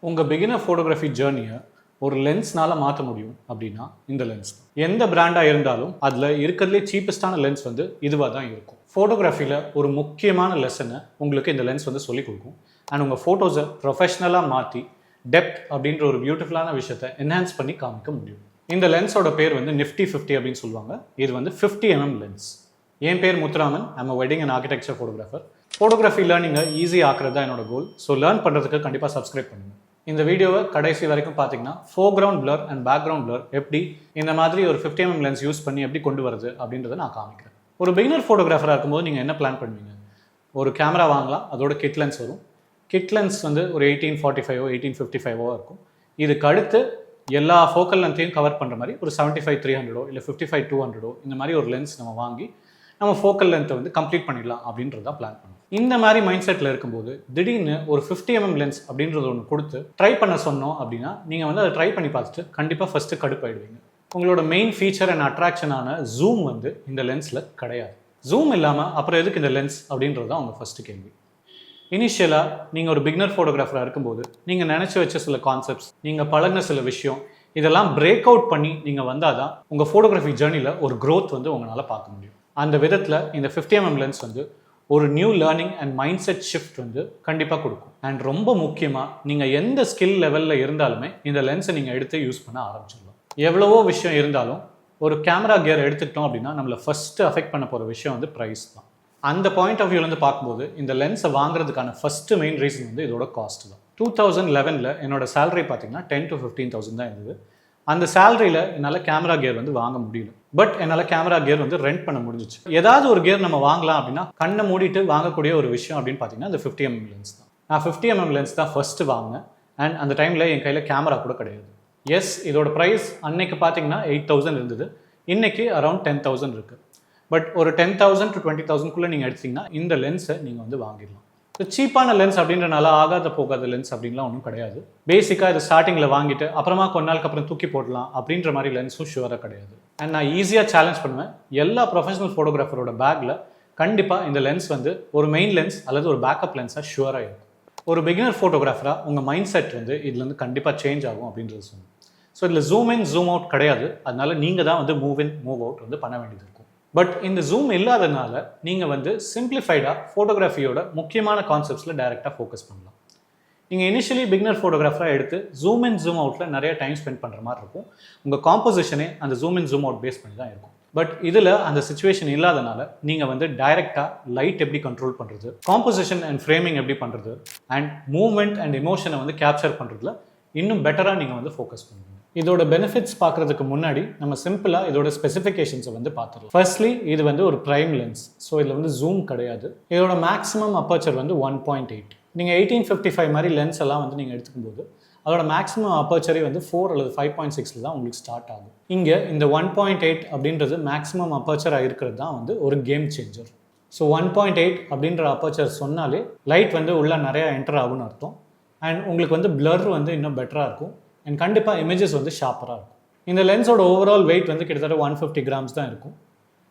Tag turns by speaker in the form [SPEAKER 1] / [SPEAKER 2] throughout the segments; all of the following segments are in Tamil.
[SPEAKER 1] உங்கள் பிகினர் ஃபோட்டோகிராஃபி ஜேர்னியை ஒரு லென்ஸ்னால மாற்ற முடியும் அப்படின்னா இந்த லென்ஸ் எந்த பிராண்டாக இருந்தாலும் அதில் இருக்கிறதுலே சீப்பஸ்டான லென்ஸ் வந்து இதுவாக தான் இருக்கும். ஃபோட்டோகிராஃபியில் ஒரு முக்கியமான லெசனை உங்களுக்கு இந்த லென்ஸ் வந்து சொல்லிக் கொடுக்கும். அண்ட் உங்கள் ஃபோட்டோஸை ப்ரொஃபஷ்னலாக மாற்றி டெப்த் அப்படின்ற ஒரு பியூட்டிஃபுல்லான விஷயத்தை என்ஹான்ஸ் பண்ணி காமிக்க முடியும். இந்த லென்ஸோட பேர் வந்து Nifty 50 அப்படின்னு சொல்லுவாங்க. இது வந்து 50mm லென்ஸ். என் பேர் Muthuraman. I'm a wedding and architecture photographer. Photography லேர்னிங்கை ஈஸியாக ஆக்குறது தான் என்னோட கோல். ஸோ லேர்ன் பண்ணுறதுக்கு கண்டிப்பாக சப்ஸ்கிரைப் பண்ணுங்கள். இந்த வீடியோவை கடைசி வரைக்கும் பார்த்தீங்கன்னா foreground blur and background blur எப்படி இந்த மாதிரி ஒரு 50mm லென்ஸ் யூஸ் பண்ணி எப்படி கொண்டு வருது அப்படின்றத நான் காமிக்கிறேன். ஒரு பிகினர் ஃபோட்டோகிராஃபராக இருக்கும்போது நீங்கள் என்ன பிளான் பண்ணுவீங்க? ஒரு கேமரா வாங்கலாம், அதோட கிட் லென்ஸ் வரும். கிட் லென்ஸ் வந்து ஒரு 1845 1855 இருக்கும். இதுக்கு அடுத்து எல்லா ஃபோக்கல் லென்த்தையும் கவர் பண்ணுற மாதிரி ஒரு 75-300 இல்லை 55-200 இந்த மாதிரி ஒரு லென்ஸ் நம்ம வாங்கி நம்ம ஃபோக்கல் லென்த்தை வந்து கம்ப்ளீட் பண்ணிடலாம் அப்படின்றத பிளான் பண்ணுவோம். இந்த மாதிரி மைண்ட் செட்டில் இருக்கும்போது திடீர்னு ஒரு 50mm லென்ஸ் அப்படின்றது ஒன்று கொடுத்து ட்ரை பண்ண சொன்னோம் அப்படின்னா நீங்கள் வந்து அதை ட்ரை பண்ணி பார்த்துட்டு கண்டிப்பாக ஃபஸ்ட்டு கடுப்பாயிடுவீங்க. உங்களோட மெயின் ஃபீச்சர் அண்ட் அட்ராக்ஷனான ஜூம் வந்து இந்த லென்ஸில் கிடையாது. ஜூம் இல்லாமல் அப்புறம் எதுக்கு இந்த லென்ஸ் அப்படின்றது தான் உங்கள் ஃபஸ்ட்டு கேள்வி. இனிஷியலாக நீங்கள் ஒரு பிகினர் ஃபோட்டோகிராஃபராக இருக்கும்போது நீங்கள் நினச்சி வச்ச சில கான்செப்ட்ஸ், நீங்கள் பழகின சில விஷயம், இதெல்லாம் பிரேக் அவுட் பண்ணி நீங்கள் வந்தால் தான் உங்கள் ஃபோட்டோகிராஃபி ஜேர்னியில் ஒரு க்ரோத் வந்து உங்களால் பார்க்க முடியும். அந்த விதத்தில் இந்த 50mm லென்ஸ் வந்து ஒரு new learning and mind set shift வந்து கண்டிப்பாக கொடுக்கும். அண்ட் ரொம்ப முக்கியமாக நீங்கள் எந்த ஸ்கில் லெவலில் இருந்தாலுமே இந்த லென்ஸை நீங்கள் எடுத்து யூஸ் பண்ண ஆரம்பிச்சிடலாம். எவ்வளவோ விஷயம் இருந்தாலும் ஒரு கேமரா கியர் எடுத்துக்கிட்டோம் அப்படின்னா நம்மளை ஃபஸ்ட்டு அஃபெக்ட் பண்ண போகிற விஷயம் வந்து ப்ரைஸ் தான். அந்த பாயிண்ட் ஆஃப் வியூலேருந்து பார்க்கும்போது இந்த லென்ஸை வாங்குறதுக்கான ஃபஸ்ட்டு மெயின் ரீசன் வந்து இதோட காஸ்ட் தான். 2011 என்னோட சேலரி பார்த்தீங்கன்னா 10,000 to 15,000 தான் இருந்தது. அந்த சேலரியில் என்னால் கேமரா கியர் வந்து வாங்க முடியல. பட் என்னால் கேமரா கியர் வந்து ரெண்ட் பண்ண முடிஞ்சிச்சு. ஏதாவது ஒரு கியர் நம்ம வாங்கலாம் அப்படின்னா கண்ணை மூடிட்டு வாங்கக்கூடிய ஒரு விஷயம் அப்படின்னு பார்த்தீங்கன்னா இந்த 50mm லென்ஸ் தான். நான் 50mm லென்ஸ் தான் ஃபஸ்ட்டு வாங்கினேன். அண்ட் அந்த டைமில் என் கையில் கேமரா கூட கிடையாது. எஸ், இதோட ப்ரைஸ் அன்னைக்கு பார்த்தீங்கன்னா 8,000 இருந்தது. இன்னைக்கு அரௌண்ட் 10,000 இருக்குது. பட் ஒரு 10,000 to 20,000 நீங்கள் எடுத்தீங்கன்னா இந்த லென்ஸை நீங்கள் வந்து வாங்கிடலாம். ஸோ சீப்பான லென்ஸ் அப்படின்றனால ஆகாத போகாத லென்ஸ் அப்படின்லாம் ஒன்றும் கிடையாது. பேசிக்காக இது ஸ்டார்டிங்கில் வாங்கிட்டு அப்புறமா கொஞ்ச நாளுக்கு அப்புறம் தூக்கி போடலாம் அப்படின்ற மாதிரி லென்ஸும் ஷுவராக கிடையாது. அண்ட் நான் ஈஸியாக சேலஞ்ச் பண்ணுவேன், எல்லா ப்ரொஃபஷனல் ஃபோட்டோகிராஃபரோட பேக்கில் கண்டிப்பாக இந்த லென்ஸ் வந்து ஒரு மெயின் லென்ஸ் அல்லது ஒரு பேக்கப் லென்ஸாக ஷுவராக இருக்கும். ஒரு பிகினர் ஃபோட்டோகிராஃபராக உங்கள் மைண்ட் செட் வந்து இதுலேருந்து கண்டிப்பாக சேஞ்ச் ஆகும் அப்படின்றது சொன்னேன். ஸோ இதில் ஜூம் இன் ஜூம் அவுட் கிடையாது. அதனால நீங்கள் தான் வந்து மூவ் இன் மூவ் அவுட் வந்து பண்ண வேண்டியது இருக்கும். பட் இந்த ஜூம் இல்லாதனால நீங்கள் வந்து சிம்பிளிஃபைடாக ஃபோட்டோகிராஃபியோட முக்கியமான கான்செப்ட்ஸில் டைரெக்டாக ஃபோக்கஸ் பண்ணலாம். நீங்கள் இனிஷியலி பிகினர் ஃபோட்டோகிராஃபராக எடுத்து ஜூம் இன் ஜூம் அவுட்டில் நிறைய டைம் ஸ்பெண்ட் பண்ணுற மாதிரி இருக்கும். உங்கள் காம்போசிஷனே அந்த zoom in zoom out base பண்ணி தான் இருக்கும். பட் இதில் அந்த சுச்சுவேஷன் இல்லாதனால நீங்கள் வந்து டைரெக்டாக லைட் எப்படி கண்ட்ரோல் பண்ணுறது, காம்போசிஷன் அண்ட் ஃப்ரேமிங் எப்படி பண்ணுறது, அண்ட் மூவ்மெண்ட் அண்ட் எமோஷனை வந்து கேப்சர் பண்ணுறதுல இன்னும் பெட்டராக நீங்கள் வந்து ஃபோக்கஸ் பண்ணுவீங்க. இதோட பெனிஃபிட்ஸ் பார்க்குறதுக்கு முன்னாடி நம்ம சிம்பிளாக இதோட ஸ்பெசிஃபிகேஷன்ஸை வந்து பார்த்துடலாம். ஃபர்ஸ்ட்லி இது வந்து ஒரு ப்ரைம் லென்ஸ். ஸோ இதில் வந்து ஜூம் கிடையாது. இதோட மேக்ஸிமம் அப்பர்ச்சர் வந்து 1.8. நீங்கள் 1855 மாதிரி லென்ஸ் எல்லாம் வந்து நீங்கள் எடுத்துக்கும்போது அதோட மேக்ஸிமம் அப்பர்ச்சரே வந்து 4 அல்லது 5.6 தான் உங்களுக்கு ஸ்டார்ட் ஆகும். இங்கே இந்த 1.8 அப்படின்றது மேக்ஸிமம் அப்பர்ச்சராக இருக்கிறது தான் வந்து ஒரு கேம் சேஞ்சர். ஸோ 1.8 அப்படின்ற அப்பர்ச்சர் சொன்னாலே லைட் வந்து உள்ளே நிறையா என்டர் ஆகும்னு அர்த்தம். அண்ட் உங்களுக்கு வந்து பிளர் வந்து இன்னும் பெட்டராக இருக்கும். அண்ட் கண்டிப்பாக இமேஜஸ் வந்து ஷார்ப்பராக இருக்கும். இந்த லென்ஸோட ஓவரால் வெயிட் வந்து கிட்டத்தட்ட 150 grams தான் இருக்கும்.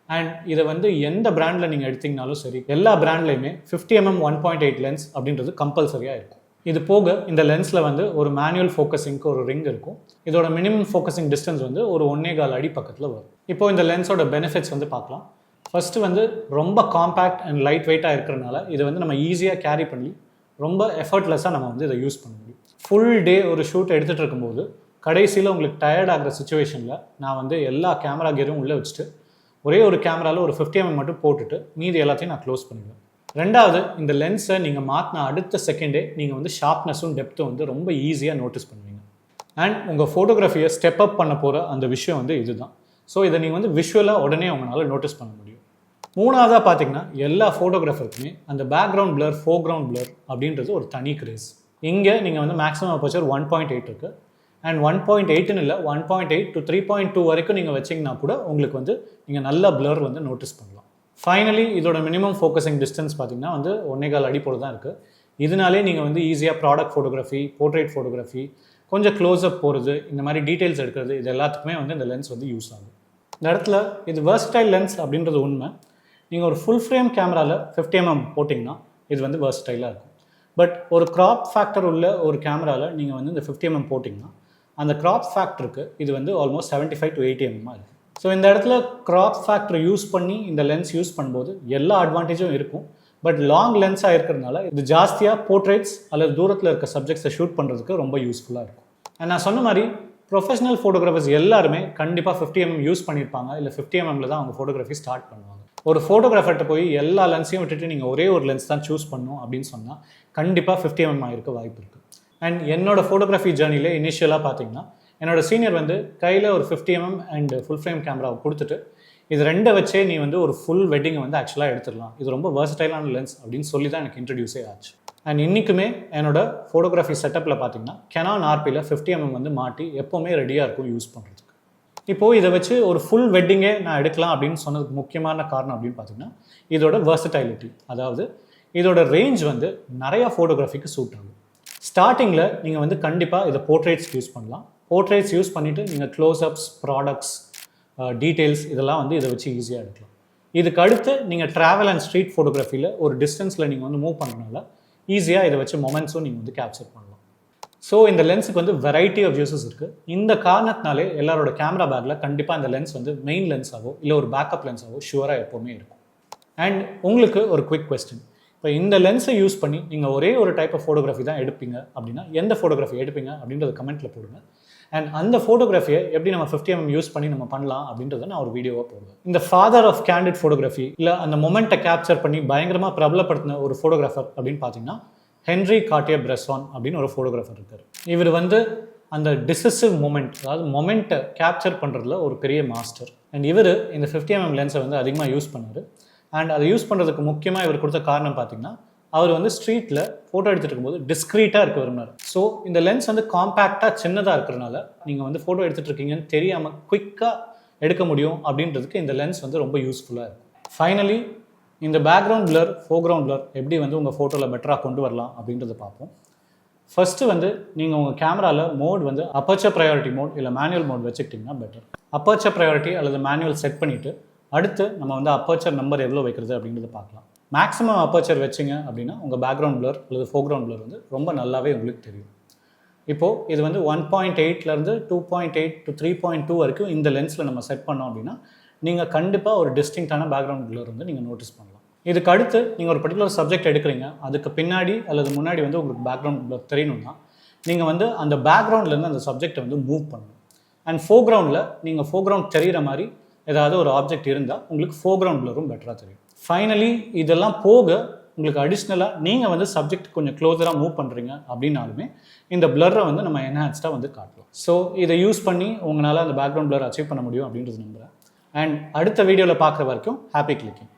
[SPEAKER 1] அண்ட் இதை வந்து எந்த பிராண்டில் நீங்கள் எடுத்திங்கனாலும் சரி, எல்லா பிராண்ட்லையுமே 50mm 1.8 லென்ஸ் அப்படின்றது கம்பல்சரியாக இருக்கும். இது போக இந்த லென்ஸில் வந்து ஒரு மேனுவல் ஃபோக்கஸிங்க்கு ஒரு ரிங் இருக்கும். இதோட மினிமம் ஃபோக்கஸிங் டிஸ்டன்ஸ் வந்து ஒரு 1.25 அடி பக்கத்தில் வரும். இப்போ இந்த லென்ஸோட பெனிஃபிட்ஸ் வந்து பார்க்கலாம். ஃபஸ்ட்டு வந்து ரொம்ப காம்பேக்ட் அண்ட் லைட் வெயிட்டாக இருக்கிறனால இதை வந்து நம்ம ஈஸியாக கேரி பண்ணி ரொம்ப எஃபர்ட்லெஸ்ஸாக நம்ம வந்து இதை யூஸ் பண்ண முடியும். ஃபுல் டே ஒரு ஷூட் எடுத்துகிட்டு இருக்கும்போது கடைசியில் உங்களுக்கு டயர்ட் ஆகிற சுச்சுவேஷனில் நான் வந்து எல்லா கேமரா கியரும் உள்ளே வச்சுட்டு ஒரே ஒரு கேமராவில் ஒரு 50mm மட்டும் போட்டுட்டு மீதி எல்லாத்தையும் நான் க்ளோஸ் பண்ணிடுவேன். ரெண்டாவது, இந்த லென்ஸை நீங்கள் மாற்றின அடுத்த செகண்டே நீங்கள் வந்து ஷார்ப்னஸும் டெப்த்தும் வந்து ரொம்ப ஈஸியாக நோட்டீஸ் பண்ணுவீங்க. அண்ட் உங்கள் ஃபோட்டோகிராஃபியை ஸ்டெப் அப் பண்ண போகிற அந்த விஷயம் வந்து இதுதான். ஸோ இதை நீங்கள் வந்து விஷுவலாக உடனே உங்களால் நோட்டீஸ் பண்ண முடியும். மூணாவதாக பார்த்தீங்கன்னா எல்லா ஃபோட்டோகிராஃபருக்குமே அந்த பேக்ரவுண்ட் பிளர் ஃபோர்க்ரவுண்ட் பிளர் அப்படின்றது ஒரு தனி கிரேஸ். இங்கே நீங்கள் வந்து மேக்ஸிமம் அப்பர்ச்சர் 1.8 இருக்குது. அண்ட் 1.8ன்னு இல்லை, 1.8 to 3.2 வரைக்கும் நீங்கள் வச்சிங்கன்னா கூட உங்களுக்கு வந்து நீங்கள் நல்ல பிளர் வந்து நோட்டீஸ் பண்ணலாம். ஃபைனலி இதோட மினிமம் ஃபோக்கஸிங் டிஸ்டன்ஸ் பார்த்தீங்கன்னா வந்து 1.25 அடி போல தான் இருக்குது. இதனாலே நீங்கள் வந்து ஈஸியாக ப்ராடக்ட் ஃபோட்டோகிராஃபி, போர்ட்ரேட் ஃபோட்டோகிராஃபி, கொஞ்சம் க்ளோஸ்அப் போகிறது, இந்த மாதிரி டீட்டெயில்ஸ் எடுக்கிறது, இது எல்லாத்துக்குமே வந்து இந்த லென்ஸ் வந்து யூஸ் ஆகும். இந்த இடத்துல இது வெர்சடைல் லென்ஸ் அப்படின்றது உண்மை. நீங்கள் ஒரு ஃபுல் ஃப்ரேம் கேமராவில் 50mm போட்டிங்கன்னா இது வந்து வெர்சடைலாக இருக்கும். பட் ஒரு க்ராப் ஃபேக்டர் உள்ள ஒரு கேமராவில் நீங்கள் வந்து இந்த 50mm போட்டிங்கன்னா அந்த க்ராப் ஃபேக்டருக்கு இது வந்து ஆல்மோஸ்ட் 75 to 80mm இருக்குது. ஸோ இந்த இடத்துல க்ராப் ஃபேக்டரை யூஸ் பண்ணி இந்த லென்ஸ் யூஸ் பண்ணும்போது எல்லா அட்வான்டேஜும் இருக்கும். பட் லாங் லென்ஸாக இருக்கிறதுனால இது ஜாஸ்தியாக போர்ட்ரேட்ஸ் அல்லது தூரத்தில் இருக்க சப்ஜெக்ட்ஸை ஷூட் பண்ணுறதுக்கு ரொம்ப யூஸ்ஃபுல்லாக இருக்கும். அண்ட் நான் சொன்ன மாதிரி ப்ரொஃபஷனல் ஃபோட்டோகிராஃபர்ஸ் எல்லாருமே கண்டிப்பாக 50mm யூஸ் பண்ணியிருப்பாங்க, இல்லை 50mmல தான் அவங்க ஃபோட்டோகிராஃபி ஸ்டார்ட் பண்ணுவாங்க. ஒரு ஃபோட்டோகிராஃபர்கிட்ட போய் எல்லா லென்ஸையும் விட்டுட்டு நீங்கள் ஒரே ஒரு லென்ஸ் தான் சூஸ் பண்ணணும் அப்படின்னு சொன்னால் கண்டிப்பாக 50mm இருக்க வாய்ப்பு இருக்குது. அண்ட் என்னோட ஃபோட்டோகிராஃபி ஜேர்னியில் இனிஷியலாக பார்த்தீங்கன்னா என்னோட சீனியர் வந்து கையில் ஒரு 50mm அண்ட் ஃபுல் ஃப்ரேம் கேமராவை கொடுத்துட்டு இது ரெண்டை வச்சே நீ வந்து ஒரு ஃபுல் வெட்டிங்கை வந்து ஆக்சுவலாக எடுத்துடலாம், இது ரொம்ப வெர்சடைலான லென்ஸ் அப்படின்னு சொல்லி தான் எனக்கு இன்ட்ரடியூஸே ஆச்சு. அண்ட் இன்றைக்குமே என்னோட ஃபோட்டோகிராஃபி செட்டப்பில் பார்த்தீங்கன்னா Canon RPயில் 50mm வந்து மாட்டி எப்போவுமே ரெடியாக இருக்கும் யூஸ் பண்ணுறதுக்கு. இப்போது இதை வச்சு ஒரு ஃபுல் வெட்டிங்கே நான் எடுக்கலாம் அப்படின்னு சொன்னதுக்கு முக்கியமான காரணம் அப்படின்னு பார்த்தீங்கன்னா இதோட வெர்சடைலிட்டி, அதாவது இதோட ரேஞ்ச் வந்து நிறையா ஃபோட்டோகிராஃபிக்கு சூட் ஆகும். ஸ்டார்டிங்கில் நீங்கள் வந்து கண்டிப்பாக இதை போர்ட்ரேட்ஸ் யூஸ் பண்ணலாம். போர்ட்ரேட்ஸ் யூஸ் பண்ணிவிட்டு நீங்கள் க்ளோஸ்அப்ஸ், ப்ராடக்ட்ஸ், டீட்டெயில்ஸ் இதெல்லாம் வந்து இதை வச்சு ஈஸியாக எடுக்கலாம். இதுக்கு அடுத்து நீங்கள் ட்ராவல் அண்ட் ஸ்ட்ரீட் ஃபோட்டோகிராஃபியில் ஒரு டிஸ்டன்ஸில் நீங்கள் வந்து மூவ் பண்ணுறதுனால ஈஸியாக இதை வச்சு மொமெண்ட்ஸும் நீங்கள் வந்து கேப்சர் பண்ணலாம். ஸோ இந்த லென்ஸுக்கு வந்து வெரைட்டி ஆஃப் யூசஸ் இருக்குது. இந்த காரணத்தினாலே எல்லாரோட கேமரா பேக்கில் கண்டிப்பாக இந்த லென்ஸ் வந்து மெயின் லென்ஸாகவோ இல்லை ஒரு பேக்கப் லென்ஸாகவோ ஷுவராக எப்போவுமே இருக்கும். அண்ட் உங்களுக்கு ஒரு குவிக் கொஸ்டின், இப்போ இந்த லென்ஸை யூஸ் பண்ணி நீங்கள் ஒரே ஒரு டைப் ஆஃப் ஃபோட்டோகிராஃபி தான் எடுப்பீங்க அப்படின்னா எந்த ஃபோட்டோகிராஃபி எடுப்பீங்க அப்படின்றத கமெண்ட்டில் போடுங்க. அண்ட் அந்த ஃபோட்டோகிராஃபியை எப்படி நம்ம 50mm யூஸ் பண்ணி நம்ம பண்ணலாம் அப்படின்றத நான் ஒரு வீடியோவாக போடுவேன். இந்த ஃபாதர் ஆஃப் கேண்டிட் ஃபோட்டோகிராஃபி இல்லை அந்த மொமெண்ட்டை கேப்சர் பண்ணி பயங்கரமாக பிரபலப்படுத்தின ஒரு ஃபோட்டோகிராஃபர் அப்படின்னு பார்த்தீங்கன்னா ஹென்ரி கார்டியர்-பிரெஸ்ஸான் அப்படின்னு ஒரு ஃபோட்டோகிராஃபர் இருக்கார். இவர் வந்து அந்த டிசிசிவ் மொமெண்ட், அதாவது மொமெண்ட்டை கேப்சர் பண்ணுறதுல ஒரு பெரிய மாஸ்டர். அண்ட் இவர் இந்த 50mm லென்ஸை வந்து அதிகமாக யூஸ் பண்ணார். அண்ட் அதை யூஸ் பண்ணுறதுக்கு முக்கியமாக இவர் கொடுத்த காரணம் பார்த்தீங்கன்னா அவர் வந்து ஸ்ட்ரீட்டில் ஃபோட்டோ எடுத்துகிட்டு இருக்கும்போது டிஸ்க்ரீட்டாக இருக்க விரும்பினார். ஸோ இந்த லென்ஸ் வந்து காம்பேக்டாக சின்னதாக இருக்கிறனால நீங்கள் வந்து ஃபோட்டோ எடுத்துகிட்டு இருக்கீங்கன்னு தெரியாமல் குயிக்காக எடுக்க முடியும் அப்படின்றதுக்கு இந்த லென்ஸ் வந்து ரொம்ப யூஸ்ஃபுல்லாக இருக்கும். ஃபைனலி இந்த பேக்ரவுண்ட் பிளர், ஃபோர்க்ரவுண்ட் பிளர் எப்படி வந்து உங்கள் ஃபோட்டோவில் பெட்டராக கொண்டு வரலாம் அப்படின்றத பார்ப்போம். ஃபஸ்ட்டு வந்து நீங்கள் உங்கள் கேமராவில் மோட் வந்து அப்பர்ச்சர் ப்ரையாரிட்டி மோட் இல்லை மேனுவல் மோட் வச்சுக்கிட்டிங்கன்னா பெட்டர். அப்பர்ச்சர் ப்ரையாரிட்டி அல்லது மேனுவல் செட் பண்ணிவிட்டு அடுத்து நம்ம வந்து அப்பர்ச்சர் நம்பர் எவ்வளோ வைக்கிறது அப்படின்றத பார்க்கலாம். மேக்ஸிமம் அப்பர்ச்சர் வச்சிங்க அப்படின்னா உங்கள் பேக்ரவுண்ட் பிளர் அல்லது ஃபோர்க்ரவுண்ட் பிளர் வந்து ரொம்ப நல்லாவே உங்களுக்கு தெரியும். இப்போது இது வந்து 1.8லேருந்து 2.8 to 3.2 வரைக்கும் இந்த லென்ஸில் நம்ம செட் பண்ணோம் அப்படின்னா நீங்கள் கண்டிப்பாக ஒரு டிஸ்டிங்டான பேக்ரவுண்ட் பிளர் வந்து நீங்கள் நோட்டீஸ் பண்ணலாம். இதுக்கு அடுத்து நீங்கள் ஒரு பர்டிகுலர் சப்ஜெக்ட் எடுக்கிறீங்க, அதுக்கு பின்னாடி அல்லது முன்னாடி வந்து உங்களுக்கு பேக்ரவுண்ட் பிளர் தெரியணும்னா நீங்கள் வந்து அந்த பேக்ரவுண்ட்லேருந்து அந்த சப்ஜெக்டை வந்து மூவ் பண்ணணும். அண்ட் ஃபோர்க்ரவுண்டில் நீங்கள் ஃபோர்க்ரவுண்ட் தெரிகிற மாதிரி ஏதாவது ஒரு ஆப்ஜெக்ட் இருந்தால் உங்களுக்கு ஃபோர்க்ரவுண்ட் பிளரும் பெட்டராக தெரியும். ஃபைனலி இதெல்லாம் போக உங்களுக்கு அடிஷ்னலாக நீங்கள் வந்து சப்ஜெக்ட் கொஞ்சம் க்ளோஸராக மூவ் பண்ணுறீங்க அப்படின்னாலுமே இந்த பிளரை வந்து நம்ம என்ஹான்ஸ்டாக வந்து காட்டலாம். ஸோ இதை யூஸ் பண்ணி உங்களால் அந்த பேக்ரவுண்ட் பிளர் அச்சீவ் பண்ண முடியும் அப்படின்றது நம்புகிறேன். அண்ட் அடுத்த வீடியோவில் பார்க்குற வரைக்கும் ஹாப்பி கிளிக்கிங்.